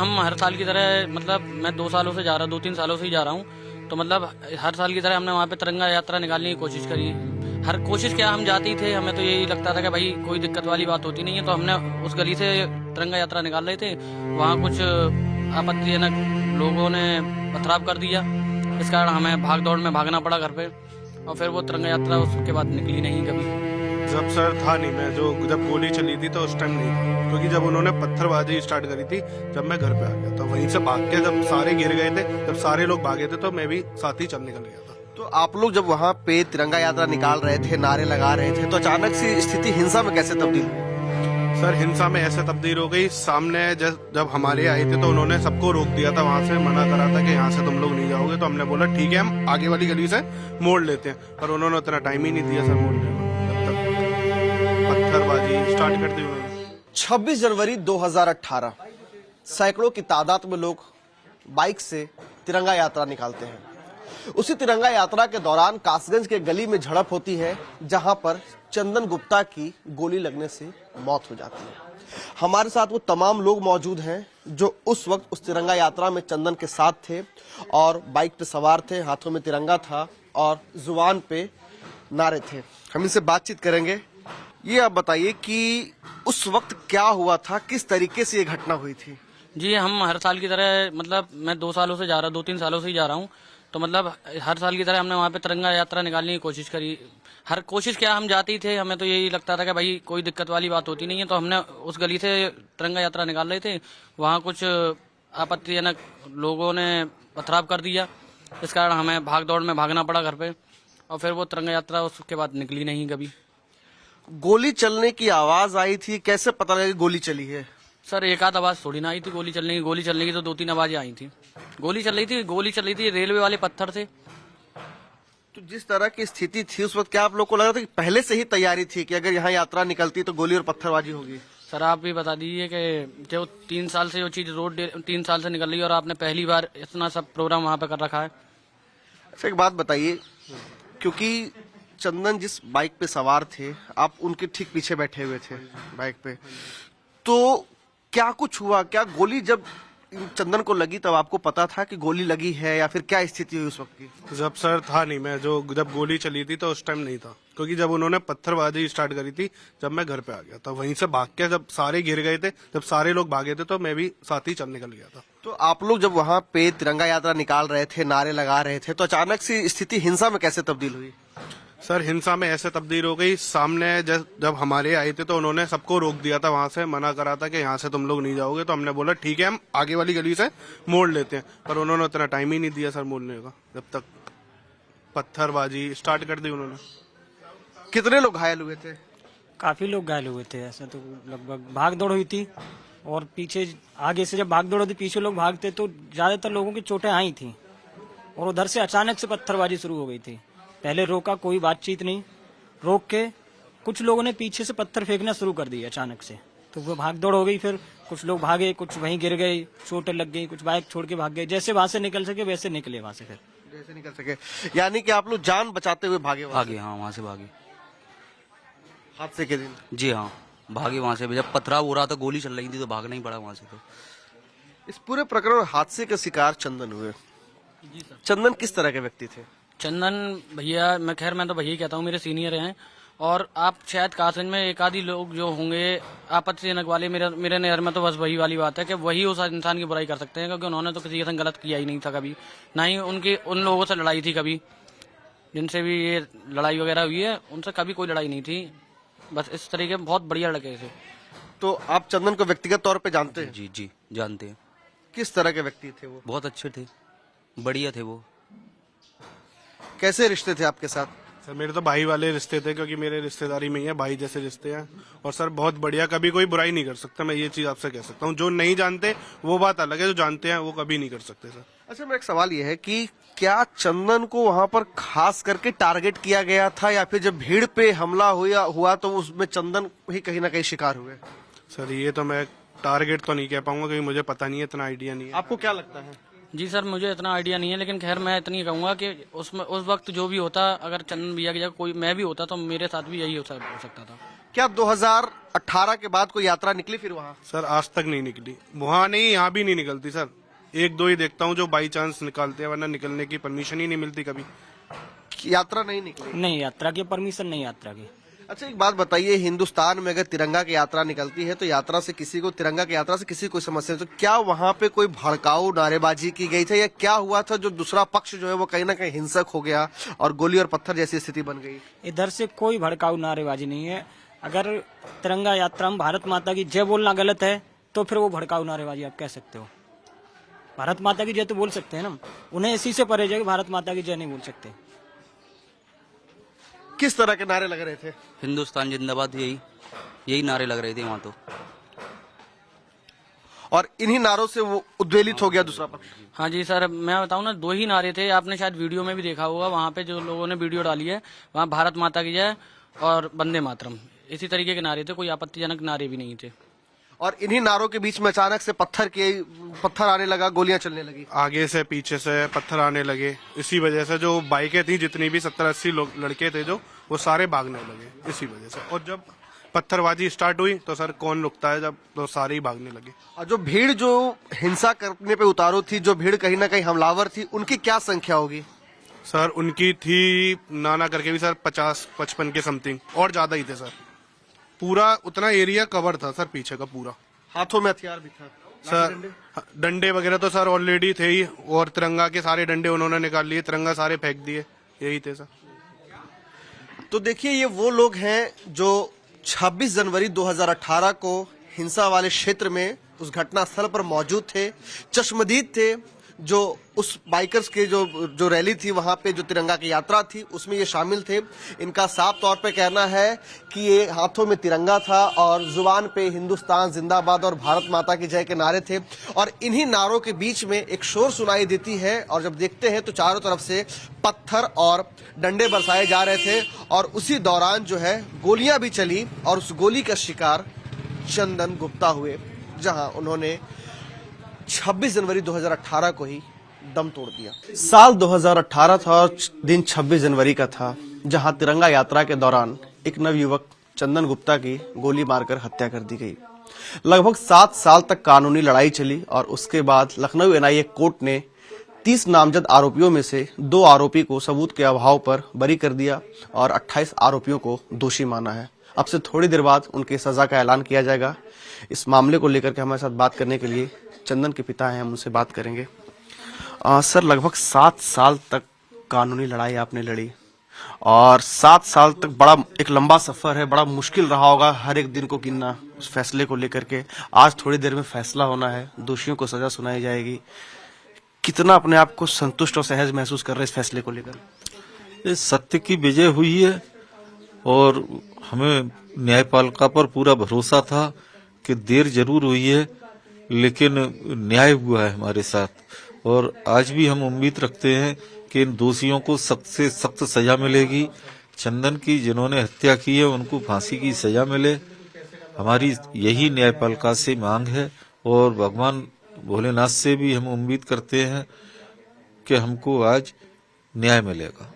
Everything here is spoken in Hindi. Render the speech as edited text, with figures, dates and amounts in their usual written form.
हम हर साल की तरह मतलब मैं 2 सालों से ही जा रहा हूँ। तो मतलब हर साल की तरह हमने वहाँ पे तिरंगा यात्रा निकालने की कोशिश करी। हर कोशिश क्या, हम जाते ही थे, हमें तो यही लगता था कि भाई कोई दिक्कत वाली बात होती नहीं है। तो हमने उस गली से तिरंगा यात्रा निकाल रहे थे, वहाँ कुछ आपत्तिजनक लोगों ने पथराव कर दिया। इस कारण हमें भाग दौड़ में भागना पड़ा घर पे, और फिर वो तिरंगा यात्रा उसके बाद निकली नहीं कभी। जब सर था नहीं, मैं जब गोली चली थी तो उस टाइम नहीं था, क्योंकि जब उन्होंने पत्थरबाजी स्टार्ट करी थी जब मैं घर पे आ गया था, वहीं से भाग के जब सारे गिर गए थे, जब सारे लोग भागे थे तो मैं भी साथ ही चल निकल गया था। तो आप लोग जब वहाँ पे तिरंगा यात्रा निकाल रहे थे, नारे लगा रहे थे, तो अचानक से स्थिति हिंसा में कैसे तब्दील हुई? सर हिंसा में ऐसे तब्दील हो गई, सामने जब हमारे आए थे तो उन्होंने सबको रोक दिया था, वहां से मना करा था कि यहाँ से तुम लोग नहीं जाओगे। तो हमने बोला ठीक है, हम आगे वाली गली से मोड़ लेते हैं, पर उन्होंने उतना टाइम ही नहीं दिया सर मोड़ने का। तब तक पत्थरबाजी स्टार्ट कर दी उन्होंने। 26 जनवरी 2018 सैकड़ों की तादाद में लोग बाइक से तिरंगा यात्रा निकालते हैं। उसी तिरंगा यात्रा के दौरान कासगंज के गली में झड़प होती है, जहां पर चंदन गुप्ता की गोली लगने से मौत हो जाती है। हमारे साथ वो तमाम लोग मौजूद हैं जो उस वक्त उस तिरंगा यात्रा में चंदन के साथ थे और बाइक पे सवार थे, हाथों में तिरंगा था और जुबान पे नारे थे। हम इनसे बातचीत करेंगे। ये आप बताइए कि उस वक्त क्या हुआ था, किस तरीके से ये घटना हुई थी? जी, हम हर साल की तरह मतलब मैं 2-3 सालों से ही जा रहा हूँ। तो मतलब हर साल की तरह हमने वहाँ पे तिरंगा यात्रा निकालने की कोशिश करी। हर कोशिश क्या, हम जाते ही थे, हमें तो यही लगता था कि भाई कोई दिक्कत वाली बात होती नहीं है। तो हमने उस गली से तिरंगा यात्रा निकाल रहे थे, वहाँ कुछ आपत्तिजनक लोगों ने पथराव कर दिया। इस कारण हमें भाग दौड़ में भागना पड़ा घर पे, और फिर वो तिरंगा यात्रा उसके बाद निकली नहीं कभी। गोली चलने की आवाज आई थी, कैसे पता लगा कि गोली चली है? सर एक आध आवाज थोड़ी ना आई थी गोली चलने की। गोली चलने की तो 2-3 आवाजें आई थी। गोली चल रही थी, रेलवे वाले पत्थर थे। तो जिस तरह की स्थिति थी उस वक्त, क्या आप लोग को लगा था कि पहले से ही तैयारी थी कि अगर यहाँ यात्रा निकलती तो गोली और पत्थरबाजी होगी? सर आप भी बता दीजिए कि जो 3 साल से जो चीज 3 साल से निकल रही है, और आपने पहली बार इतना सब प्रोग्राम वहाँ पे कर रखा है। अच्छा एक बात बताइए, क्योंकि चंदन जिस बाइक पे सवार थे, आप उनके ठीक पीछे बैठे हुए थे बाइक पे, तो क्या कुछ हुआ? क्या गोली जब चंदन को लगी तब आपको पता था कि गोली लगी है, या फिर क्या स्थिति हुई उस वक्त की? जब सर था नहीं, मैं जब गोली चली थी तो उस टाइम नहीं था, क्योंकि जब उन्होंने पत्थरबाजी स्टार्ट करी थी जब मैं घर पे आ गया था, वहीं से भाग के जब सारे गिर गए थे, जब सारे लोग भागे थे तो मैं भी साथ ही चल निकल गया था। तो आप लोग जब वहाँ पे तिरंगा यात्रा निकाल रहे थे, नारे लगा रहे थे, तो अचानक से स्थिति हिंसा में कैसे तब्दील हुई? सर हिंसा में ऐसे तब्दील हो गई, सामने जब हमारे आए थे तो उन्होंने सबको रोक दिया था, वहां से मना करा था कि यहाँ से तुम लोग नहीं जाओगे। तो हमने बोला ठीक है, हम आगे वाली गली से मोड़ लेते हैं, पर उन्होंने उतना टाइम ही नहीं दिया सर मोड़ने का। जब तक पत्थरबाजी स्टार्ट कर दी उन्होंने। कितने लोग घायल हुए थे? काफी लोग घायल हुए थे। ऐसे तो लगभग भाग दौड़ हुई थी, और पीछे आगे से जब भाग दौड़ होती पीछे लोग भागते तो ज्यादातर लोगों की चोटें आई थी, और उधर से अचानक से पत्थरबाजी शुरू हो गई थी। पहले रोका, कोई बातचीत नहीं, रोक के कुछ लोगों ने पीछे से पत्थर फेंकना शुरू कर दिया अचानक से। तो वो भाग दौड़ हो गई, फिर कुछ लोग भागे, कुछ वहीं गिर गए, चोटें लग गई, कुछ बाइक छोड़ के भाग गए। जैसे वहां से निकल सके वैसे निकले वहां से, फिर जैसे निकल सके। यानी कि आप लोग जान बचाते हुए भागे वहाँ से? भागे, हाँ वहाँ से भागे। हादसे के दिन? जी हाँ, भागे वहाँ से। जब पथराव हो रहा था, गोली चल रही थी, तो भागना ही पड़ा वहाँ से। तो इस पूरे प्रकरण हादसे के शिकार चंदन हुए। जी सर। चंदन किस तरह के व्यक्ति थे? चंदन भैया, मैं तो भैया कहता हूँ, मेरे सीनियर हैं। और आप शायद कासगंज में एक आधी लोग जो होंगे आपत्तिजनक वाले, मेरे नज़र में तो बस वही वाली बात है कि वही उस इंसान की बुराई कर सकते हैं, क्योंकि उन्होंने तो किसी के संग गलत किया ही नहीं था कभी, ना ही उन लोगों से लड़ाई थी कभी, जिनसे भी ये लड़ाई वगैरह हुई है उनसे कभी कोई लड़ाई नहीं थी। बस इस तरीके बहुत बढ़िया लड़के थे। तो आप चंदन को व्यक्तिगत तौर पे जानते हैं? जी जी जानते हैं। किस तरह के व्यक्ति थे वो? बहुत अच्छे थे, बढ़िया थे वो। कैसे रिश्ते थे आपके साथ? सर मेरे तो भाई वाले रिश्ते थे, क्योंकि मेरे रिश्तेदारी में ही है, भाई जैसे रिश्ते हैं। और सर बहुत बढ़िया, कभी कोई बुराई नहीं कर सकता, मैं ये चीज आपसे कह सकता हूँ। जो नहीं जानते वो बात अलग है, जो जानते हैं वो कभी नहीं कर सकते सर। अच्छा, मेरा एक सवाल ये है कि क्या चंदन को वहां पर खास करके टारगेट किया गया था, या फिर जब भीड़ पे हमला हुआ तो उसमें चंदन ही कहीं ना कहीं शिकार हुए? सर ये तो मैं टारगेट तो नहीं कह पाऊंगा, क्योंकि मुझे पता नहीं है, इतना आइडिया नहीं है। आपको क्या लगता है? जी सर, मुझे इतना आइडिया नहीं है, लेकिन खैर मैं इतनी कहूंगा कि उसमें उस वक्त जो भी होता, अगर चंदन भैया की जगह कोई मैं भी होता तो मेरे साथ भी यही हो सकता था। क्या 2018 के बाद कोई यात्रा निकली फिर वहां? सर आज तक नहीं निकली, वहाँ नहीं, यहाँ भी नहीं निकलती सर। एक दो ही देखता हूँ जो बाई चांस निकालते हैं, वरना निकलने की परमिशन ही नहीं मिलती कभी। यात्रा नहीं निकली? नहीं यात्रा की परमिशन नहीं यात्रा की। अच्छा एक बात बताइए, हिंदुस्तान में अगर तिरंगा की यात्रा निकलती है तो यात्रा से किसी को, तिरंगा की यात्रा से किसी को कोई समस्या है, तो क्या वहां पे कोई भड़काऊ नारेबाजी की गई थी या क्या हुआ था जो दूसरा पक्ष जो है वो कहीं ना कहीं हिंसक हो गया और गोली और पत्थर जैसी स्थिति बन गई? इधर से कोई भड़काऊ नारेबाजी नहीं है। अगर तिरंगा यात्रा में भारत माता की जय बोलना गलत है तो फिर वो भड़काऊ नारेबाजी आप कह सकते हो। भारत माता की जय तो बोल सकते हैं ना, उन्हें इसी से परहेज है कि भारत माता की जय नहीं बोल सकते। किस तरह के नारे लग रहे थे? हिंदुस्तान जिंदाबाद, यही नारे लग रहे थे वहाँ तो। और इन्हीं नारों से वो उद्वेलित हो गया दूसरा पक्ष? हाँ जी सर, मैं बताऊं ना, 2 ही नारे थे, आपने शायद वीडियो में भी देखा होगा, वहाँ पे जो लोगों ने वीडियो डाली है वहाँ भारत माता की जय और वंदे मातरम, इसी तरीके के नारे थे, कोई आपत्तिजनक नारे भी नहीं थे। और इन्हीं नारों के बीच में अचानक से पत्थर आने लगा, गोलियां चलने लगी। आगे से पीछे से पत्थर आने लगे, इसी वजह से जो बाइकें थी, जितनी भी 70-80 लोग लड़के थे जो, वो सारे भागने लगे इसी वजह से। और जब पत्थरबाजी स्टार्ट हुई तो सर कौन रुकता है, जब तो सारे ही भागने लगे। और जो भीड़ जो हिंसा करने पे उतारू थी, जो भीड़ कहीं ना कहीं हमलावर थी, उनकी क्या संख्या होगी? सर उनकी थी नाना करके भी सर 50-55 के समथिंग, और ज्यादा ही थे सर। पूरा उतना एरिया कवर था सर पीछे का पूरा। हाथों में हथियार भी था सर, डंडे वगैरह तो सर ऑलरेडी थे ही, और तिरंगा के सारे डंडे उन्होंने निकाल लिए, तिरंगा सारे फेंक दिए, यही थे सर। तो देखिए ये वो लोग हैं जो 26 जनवरी 2018 को हिंसा वाले क्षेत्र में उस घटना स्थल पर मौजूद थे, चश्मदीद थे, जो उस बाइकर्स के जो रैली थी, वहां पे जो तिरंगा की यात्रा थी उसमें ये शामिल थे। इनका साफ तौर पे कहना है कि ये हाथों में तिरंगा था और जुबान पे हिंदुस्तान जिंदाबाद और भारत माता की जय के नारे थे। और इन्हीं नारों के बीच में एक शोर सुनाई देती है, और जब देखते हैं तो चारों तरफ से पत्थर और डंडे बरसाए जा रहे थे, और उसी दौरान जो है गोलियां भी चली, और उस गोली का शिकार चंदन गुप्ता हुए, जहां उन्होंने 26 जनवरी 2018 को ही दम तोड़ दिया। साल 2018 था और दिन 26 जनवरी का था, जहां तिरंगा यात्रा के दौरान एक नवयुवक चंदन गुप्ता की गोली मारकर हत्या कर दी गई। लगभग 7 साल तक कानूनी लड़ाई चली और उसके बाद लखनऊ एनआईए कोर्ट ने 30 नामजद आरोपियों में से 2 आरोपी को सबूत के अभाव पर बरी कर दिया और 28 आरोपियों को दोषी माना है। अब से थोड़ी देर बाद उनकी सजा का ऐलान किया जाएगा। इस मामले को लेकर के हमारे साथ बात करने के लिए चंदन के पिता हैं, हम उनसे बात करेंगे। सर, लगभग 7 साल तक कानूनी लड़ाई आपने लड़ी, और 7 साल तक बड़ा एक लंबा सफर है, बड़ा मुश्किल रहा होगा हर एक दिन को गिनना उस फैसले को लेकर के। आज थोड़ी देर में फैसला होना है, दोषियों को सजा सुनाई जाएगी। कितना अपने आप को संतुष्ट और सहज महसूस कर रहे इस फैसले को लेकर? ये सत्य की विजय हुई है और हमें न्यायपालिका पर पूरा भरोसा था कि देर जरूर हुई है लेकिन न्याय हुआ है हमारे साथ, और आज भी हम उम्मीद रखते हैं कि इन दोषियों को सख्त से सख्त सजा मिलेगी। चंदन की जिन्होंने हत्या की है उनको फांसी की सजा मिले, हमारी यही न्यायपालिका से मांग है, और भगवान भोलेनाथ से भी हम उम्मीद करते हैं कि हमको आज न्याय मिलेगा।